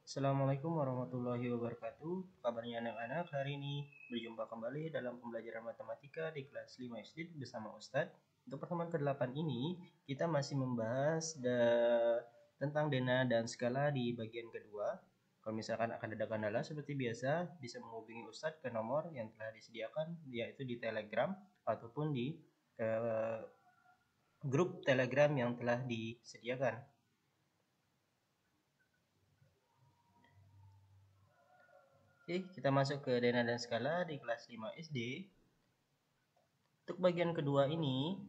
Assalamualaikum warahmatullahi wabarakatuh. Kabarnya anak-anak, hari ini berjumpa kembali dalam pembelajaran matematika di kelas 5 SD bersama Ustadz. Untuk pertemuan ke-8 ini, kita masih membahas tentang dena dan skala di bagian kedua. Kalau misalkan akan ada kendala seperti biasa, bisa menghubungi Ustadz ke nomor yang telah disediakan, yaitu di Telegram ataupun di grup Telegram yang telah disediakan. Oke, kita masuk ke dena dan skala di kelas 5 SD. Untuk bagian kedua ini,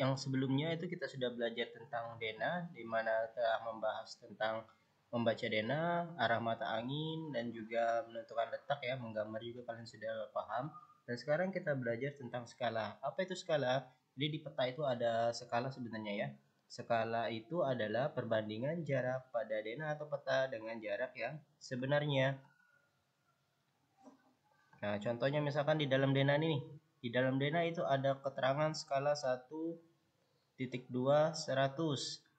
yang sebelumnya itu kita sudah belajar tentang dena, di mana telah membahas tentang membaca dena, arah mata angin, dan juga menentukan letak ya, menggambar juga kalian sudah paham. Dan sekarang kita belajar tentang skala. Apa itu skala? Jadi di peta itu ada skala sebenarnya ya. Skala itu adalah perbandingan jarak pada dena atau peta dengan jarak yang sebenarnya. Nah, contohnya misalkan di dalam dena ini. Di dalam dena itu ada keterangan skala 1.2 100.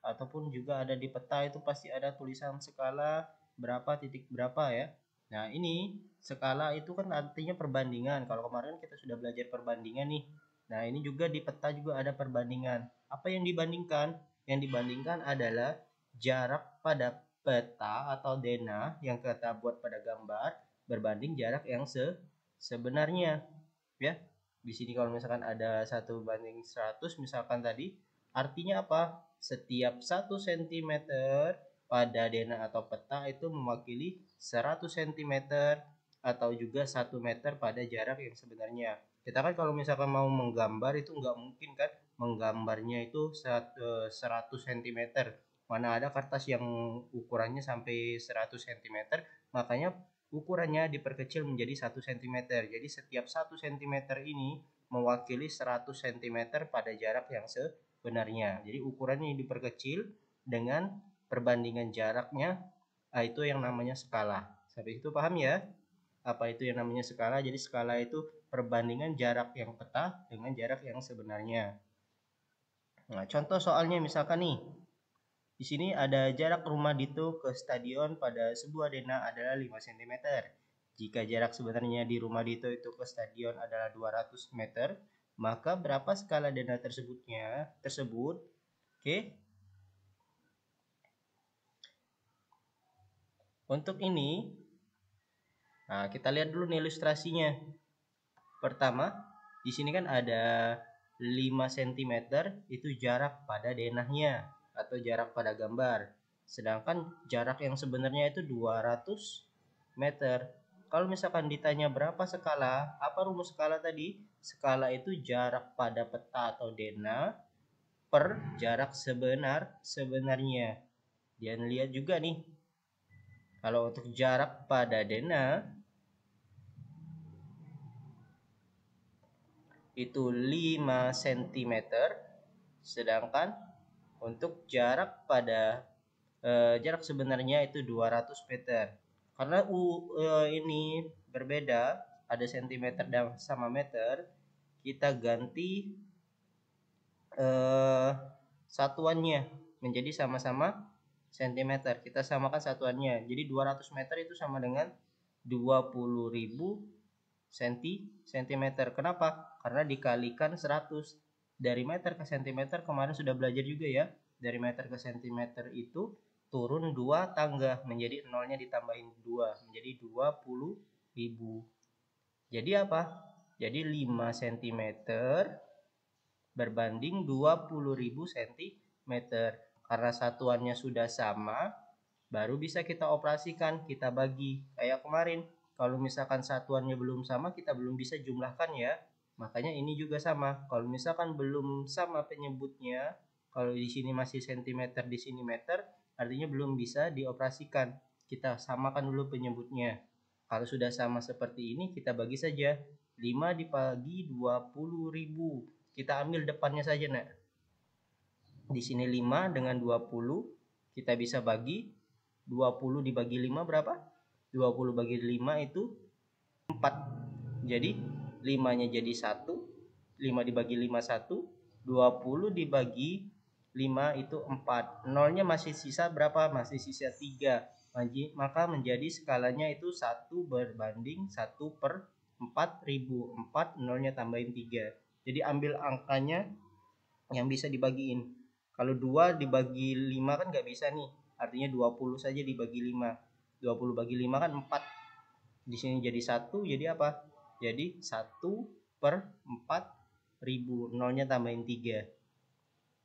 Ataupun juga ada di peta itu pasti ada tulisan skala berapa titik berapa ya. Nah, ini skala itu kan artinya perbandingan. Kalau kemarin kita sudah belajar perbandingan nih. Nah, ini juga di peta juga ada perbandingan. Apa yang dibandingkan? Yang dibandingkan adalah jarak pada peta atau dena yang kita buat pada gambar berbanding jarak yang sebenarnya ya. Di sini kalau misalkan ada 1:100 misalkan tadi, artinya apa? Setiap 1 cm pada dena atau peta itu mewakili 100 cm atau juga 1 meter pada jarak yang sebenarnya. Kita kan kalau misalkan mau menggambar itu nggak mungkin kan menggambarnya itu 100 cm. Mana ada kertas yang ukurannya sampai 100 cm, makanya ukurannya diperkecil menjadi 1 cm. Jadi setiap 1 cm ini mewakili 100 cm pada jarak yang sebenarnya. Jadi ukurannya diperkecil dengan perbandingan jaraknya, itu yang namanya skala. Sampai itu paham ya? Apa itu yang namanya skala? Jadi skala itu perbandingan jarak yang peta dengan jarak yang sebenarnya. Nah, contoh soalnya misalkan nih, di sini ada jarak rumah Dito ke stadion pada sebuah dena adalah 5 cm. Jika jarak sebenarnya di rumah Dito itu ke stadion adalah 200 meter, maka berapa skala dena tersebut? Oke. Untuk ini, nah kita lihat dulu nih ilustrasinya. Pertama, di sini kan ada 5 cm itu jarak pada denahnya atau jarak pada gambar. Sedangkan jarak yang sebenarnya itu 200 meter. Kalau misalkan ditanya berapa skala, apa rumus skala tadi? Skala itu jarak pada peta atau dena per jarak sebenarnya. Dan lihat juga nih, kalau untuk jarak pada dena itu 5 cm, sedangkan untuk jarak pada jarak sebenarnya itu 200 meter. Karena ini berbeda, ada sentimeter dan sama meter, kita ganti satuannya menjadi sama-sama sentimeter. Kita samakan satuannya. Jadi 200 meter itu sama dengan 20.000 sentimeter. Kenapa? Karena dikalikan 100. Dari meter ke sentimeter kemarin sudah belajar juga ya. Dari meter ke sentimeter itu turun 2 tangga, menjadi nolnya ditambahin 2 menjadi 20.000. Jadi apa? Jadi 5 cm berbanding 20.000 cm. Karena satuannya sudah sama, baru bisa kita operasikan, kita bagi. Kayak kemarin, kalau misalkan satuannya belum sama, kita belum bisa jumlahkan ya. Makanya ini juga sama. Kalau misalkan belum sama penyebutnya, kalau di sini masih sentimeter, di sini meter, artinya belum bisa dioperasikan. Kita samakan dulu penyebutnya. Kalau sudah sama seperti ini, kita bagi saja. 5 dibagi 20.000. Kita ambil depannya saja, Nak. Di sini 5 dengan 20, kita bisa bagi. 20 dibagi 5 berapa? 20 bagi 5 itu 4. Jadi 5-nya jadi 1. 5 dibagi 5 1. 20 dibagi 5 itu 4. Nolnya masih sisa berapa? Masih sisa 3. Maka menjadi skalanya itu 1 berbanding 1/4000. 4 nolnya tambahin 3. Jadi ambil angkanya yang bisa dibagiin. Kalau 2 dibagi 5 kan nggak bisa nih. Artinya 20 saja dibagi 5. 20 bagi 5 kan 4. Di sini jadi 1, jadi apa? Jadi 1/4000. Nolnya tambahin 3.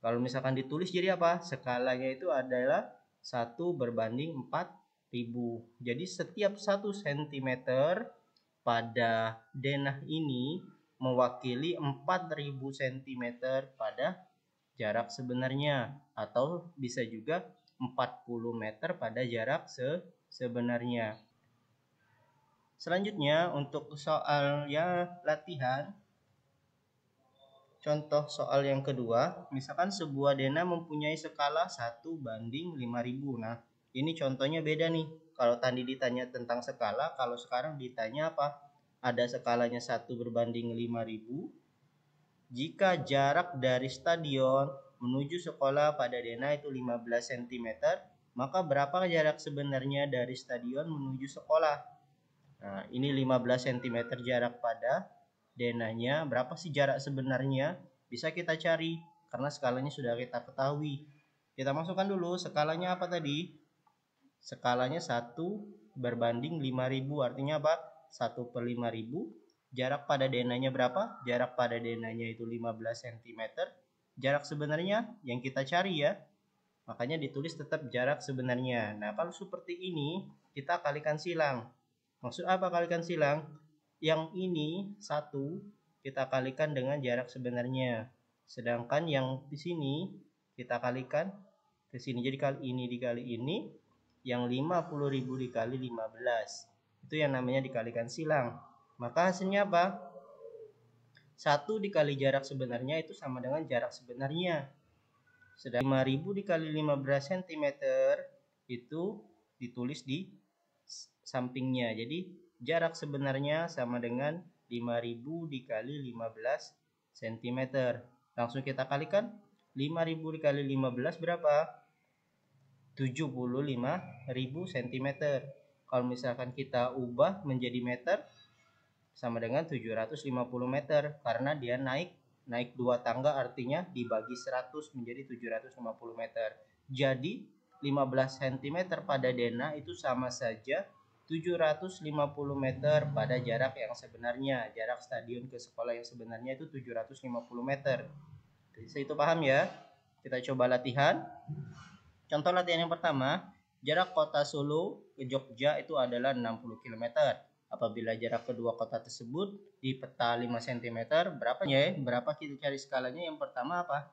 Kalau misalkan ditulis jadi apa? Skalanya itu adalah 1 berbanding 4000. Jadi setiap 1 cm pada denah ini mewakili 4000 cm pada jarak sebenarnya, atau bisa juga 40 meter pada jarak sebenarnya. Selanjutnya untuk soal ya latihan, contoh soal yang kedua, misalkan sebuah denah mempunyai skala 1/5000. Nah, ini contohnya beda nih. Kalau tadi ditanya tentang skala, kalau sekarang ditanya apa? Ada skalanya 1/5000. Jika jarak dari stadion menuju sekolah pada denah itu 15 cm, maka berapa jarak sebenarnya dari stadion menuju sekolah? Nah, ini 15 cm jarak pada denahnya. Berapa sih jarak sebenarnya? Bisa kita cari karena skalanya sudah kita ketahui. Kita masukkan dulu skalanya apa tadi? Skalanya 1/5000. Artinya apa? 1/5000. Jarak pada denahnya berapa? Jarak pada denahnya itu 15 cm. Jarak sebenarnya yang kita cari ya. Makanya ditulis tetap jarak sebenarnya. Nah, kalau seperti ini kita kalikan silang. Maksud apa kalikan silang? Yang ini 1 kita kalikan dengan jarak sebenarnya. Sedangkan yang di sini kita kalikan ke sini. Jadi kali ini dikali ini, yang 50.000 dikali 15. Itu yang namanya dikalikan silang. Maka hasilnya apa? 1 dikali jarak sebenarnya itu sama dengan jarak sebenarnya. Sedangkan 5000 dikali 15 cm itu ditulis di sampingnya. Jadi jarak sebenarnya sama dengan 5000 dikali 15 cm. Langsung kita kalikan. 5000 dikali 15 berapa? 75.000 cm. Kalau misalkan kita ubah menjadi meter, sama dengan 750 meter, karena dia naik 2 tangga, artinya dibagi 100 menjadi 750 meter. Jadi 15 cm pada denah itu sama saja 750 meter pada jarak yang sebenarnya. Jarak stadion ke sekolah yang sebenarnya itu 750 meter. Bisa itu paham ya? Kita coba latihan. Contoh latihan yang pertama, jarak kota Solo ke Jogja itu adalah 60 km. Apabila jarak kedua kota tersebut di peta 5 cm, berapa ya? Berapa kita cari skalanya? Yang pertama apa?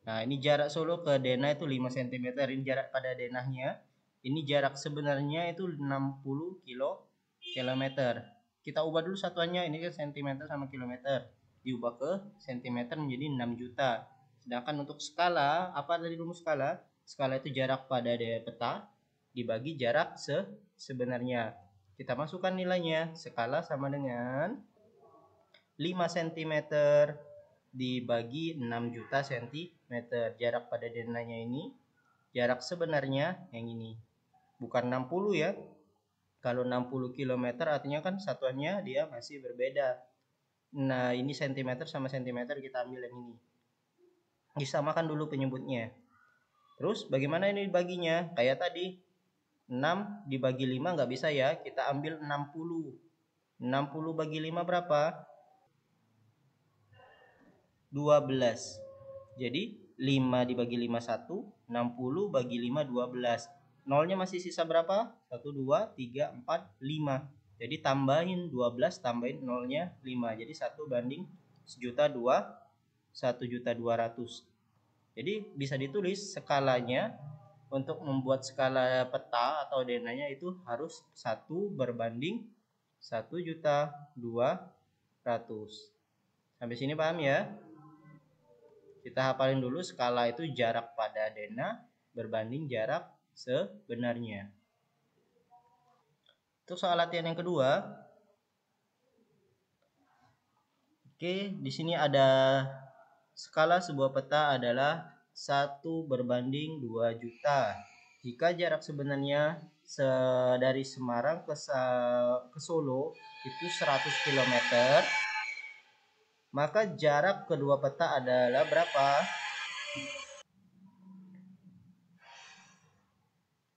Nah, ini jarak Solo ke denah itu 5 cm. Ini jarak pada denahnya. Ini jarak sebenarnya itu 60 km. Kita ubah dulu satuannya. Ini kan cm sama kilometer. Diubah ke cm menjadi 6 juta. Sedangkan untuk skala, apa tadi rumus skala? Skala itu jarak pada peta dibagi jarak sebenarnya. Kita masukkan nilainya. Skala sama dengan 5 cm dibagi 6 juta cm. Jarak pada denahnya ini, jarak sebenarnya yang ini. Bukan 60 ya. Kalau 60 km artinya kan satuannya dia masih berbeda. Nah, ini cm sama cm, kita ambil yang ini. Disamakan dulu penyebutnya. Terus bagaimana ini dibaginya? Kayak tadi, 6 dibagi 5 nggak bisa ya. Kita ambil 60. 60 bagi 5 berapa? 12. Jadi 5 dibagi 5 1, 60 bagi 5 12. Nolnya masih sisa berapa? 1, 2, 3, 4, 5. Jadi tambahin 12, tambahin nolnya 5. Jadi 1 banding 1.200.000. 1.200.000. Jadi bisa ditulis skalanya untuk membuat skala peta atau denahnya itu harus 1 berbanding 1.200.000. Sampai sini paham ya? Kita hafalin dulu skala itu jarak pada denah berbanding jarak sebenarnya. Untuk soal latihan yang kedua. Oke, di sini ada skala sebuah peta adalah 1:2 juta. Jika jarak sebenarnya dari Semarang ke Solo itu 100 km, maka jarak kedua peta adalah berapa?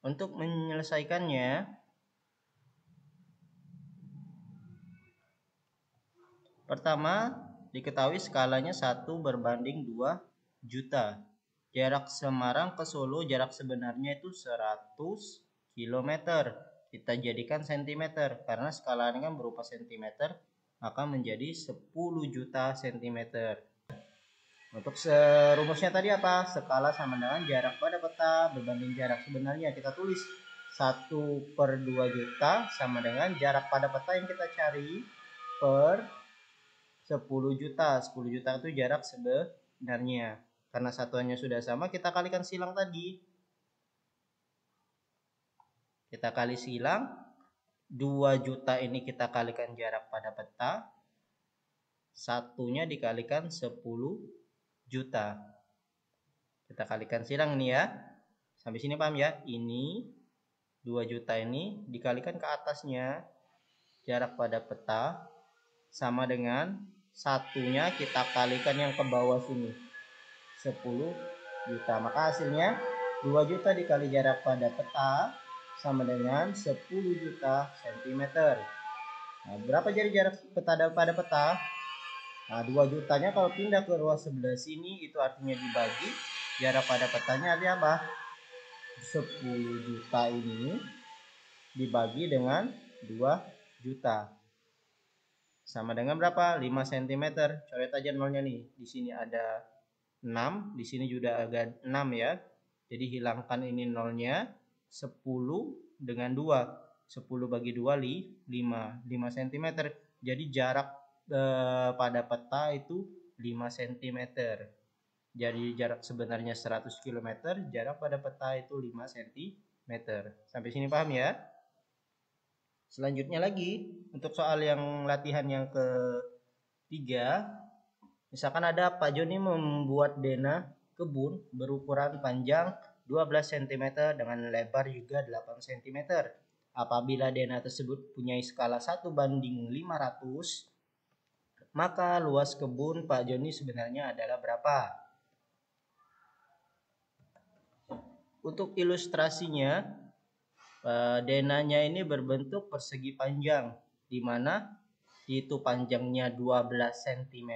Untuk menyelesaikannya, pertama diketahui skalanya 1:2 juta. Jarak Semarang ke Solo jarak sebenarnya itu 100 km. Kita jadikan cm karena skalanya kan berupa cm, maka menjadi 10 juta cm. Untuk rumusnya tadi apa? Skala sama dengan jarak pada peta berbanding jarak sebenarnya. Kita tulis 1/2 juta sama dengan jarak pada peta yang kita cari per 10 juta. 10 juta itu jarak sebenarnya. Karena satuannya sudah sama, kita kalikan silang tadi. Kita kali silang. 2 juta ini kita kalikan jarak pada peta. Satunya dikalikan 10 juta. Kita kalikan silang nih ya. Sampai sini paham ya? Ini 2 juta ini dikalikan ke atasnya. Jarak pada peta sama dengan satunya kita kalikan yang ke bawah sini. 10 juta. Maka hasilnya 2 juta dikali jarak pada peta sama dengan 10 juta cm. Nah, berapa jadi jarak peta pada peta? Nah, 2 jutanya kalau pindah ke ruas sebelah sini itu artinya dibagi. Jarak pada petanya ada apa? 10 juta ini dibagi dengan 2 juta. Sama dengan berapa? 5 cm. Coret aja nolnya nih. Di sini ada 6, di sini juga ada 6 ya. Jadi hilangkan ini nolnya. 10 dengan 2. 10 bagi 2 5 cm. Jadi jarak pada peta itu 5 cm. Jadi jarak sebenarnya 100 km, jarak pada peta itu 5 cm. Sampai sini paham ya? Selanjutnya lagi untuk soal yang latihan yang ketiga. Misalkan ada Pak Joni membuat denah kebun berukuran panjang 12 cm dengan lebar juga 8 cm. Apabila denah tersebut punya skala 1:500, maka luas kebun Pak Joni sebenarnya adalah berapa? Untuk ilustrasinya, denahnya ini berbentuk persegi panjang, di mana itu panjangnya 12 cm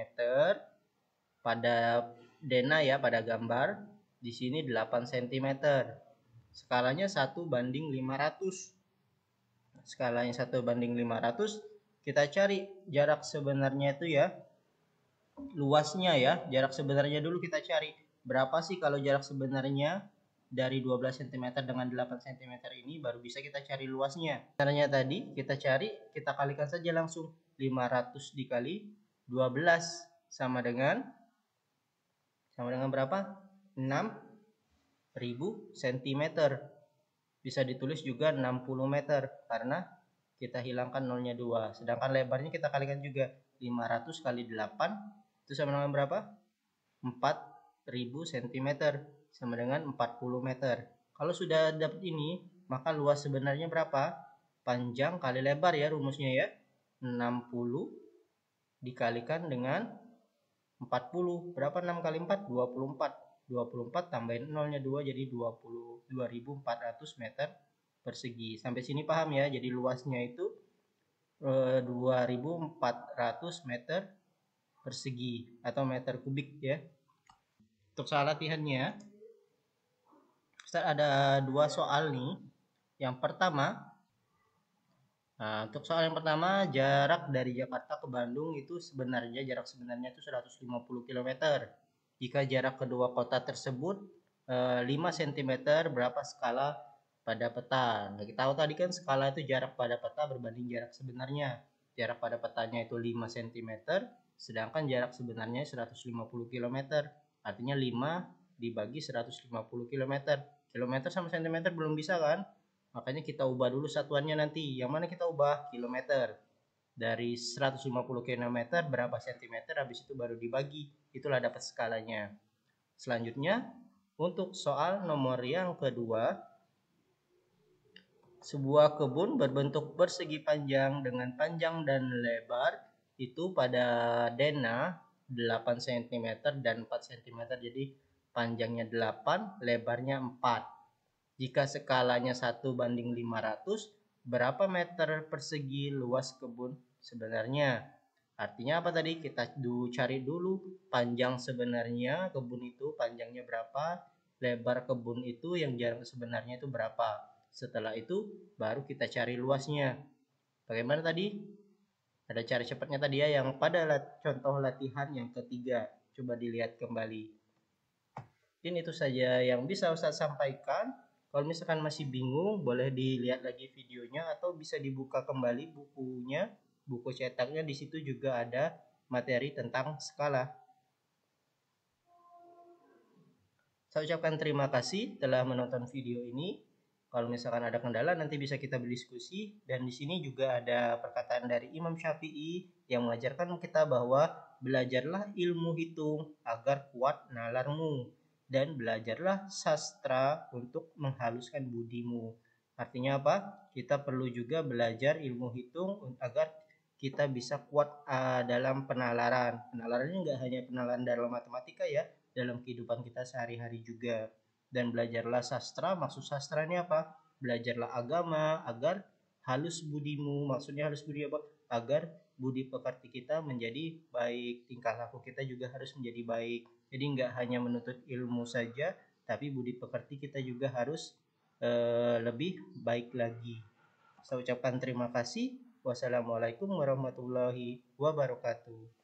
pada denah ya, pada gambar. Di sini 8 cm. Skalanya 1:500. Skalanya 1:500. Kita cari jarak sebenarnya itu ya. Luasnya ya. Jarak sebenarnya dulu kita cari. Berapa sih kalau jarak sebenarnya dari 12 cm dengan 8 cm ini, baru bisa kita cari luasnya. Caranya tadi kita cari, kita kalikan saja langsung. 500 dikali 12 sama dengan berapa? 6.000 cm. Bisa ditulis juga 60 meter karena kita hilangkan nolnya 2. Sedangkan lebarnya kita kalikan juga. 500 kali 8 itu sama dengan berapa? 4.000 cm sama dengan 40 meter. Kalau sudah dapat ini, maka luas sebenarnya berapa? Panjang kali lebar ya rumusnya ya. 60 dikalikan dengan 40. Berapa 6 kali 4? 24. 24 tambahin nolnya 2 jadi 22.400 meter persegi. Sampai sini paham ya? Jadi luasnya itu 2.400 meter persegi atau meter kubik ya. Untuk soal latihannya, ada 2 soal nih. Yang pertama, untuk soal yang pertama, jarak dari Jakarta ke Bandung itu jarak sebenarnya itu 150 km. Jika jarak kedua kota tersebut 5 cm, berapa skala pada peta? Nah, kita tahu tadi kan skala itu jarak pada peta berbanding jarak sebenarnya. Jarak pada petanya itu 5 cm, sedangkan jarak sebenarnya 150 km. Artinya 5 dibagi 150 km. Kilometer sama cm belum bisa kan? Makanya kita ubah dulu satuannya nanti. Yang mana kita ubah? Kilometer. dari 150 km berapa sentimeter, habis itu baru dibagi, itulah dapat skalanya. Selanjutnya untuk soal nomor yang kedua, sebuah kebun berbentuk persegi panjang dengan panjang dan lebar itu pada denah 8 cm dan 4 cm, jadi panjangnya 8, lebarnya 4. Jika skalanya 1:500, berapa meter persegi luas kebun sebenarnya? Artinya apa tadi? Kita cari dulu panjang sebenarnya kebun itu panjangnya berapa, lebar kebun itu yang jarak sebenarnya itu berapa. Setelah itu baru kita cari luasnya. Bagaimana tadi? Ada cara cepatnya tadi ya yang pada contoh latihan yang ketiga. Coba dilihat kembali. Mungkin itu saja yang bisa Ustaz sampaikan. Kalau misalkan masih bingung, boleh dilihat lagi videonya atau bisa dibuka kembali bukunya, buku cetaknya. Di situ juga ada materi tentang skala. Saya ucapkan terima kasih telah menonton video ini. Kalau misalkan ada kendala nanti bisa kita berdiskusi, dan di sini juga ada perkataan dari Imam Syafi'i yang mengajarkan kita bahwa belajarlah ilmu hitung agar kuat nalarmu dan belajarlah sastra untuk menghaluskan budimu. Artinya apa? Kita perlu juga belajar ilmu hitung agar kita bisa kuat dalam penalaran. Penalarannya nggak hanya penalaran dalam matematika ya, dalam kehidupan kita sehari-hari juga. Dan belajarlah sastra, maksud sastra ini apa? Belajarlah agama agar halus budimu, maksudnya halus budi apa? Agar budi pekerti kita menjadi baik, tingkah laku kita juga harus menjadi baik. Jadi nggak hanya menuntut ilmu saja, tapi budi pekerti kita juga harus lebih baik lagi. Saya ucapkan terima kasih. Wassalamualaikum warahmatullahi wabarakatuh.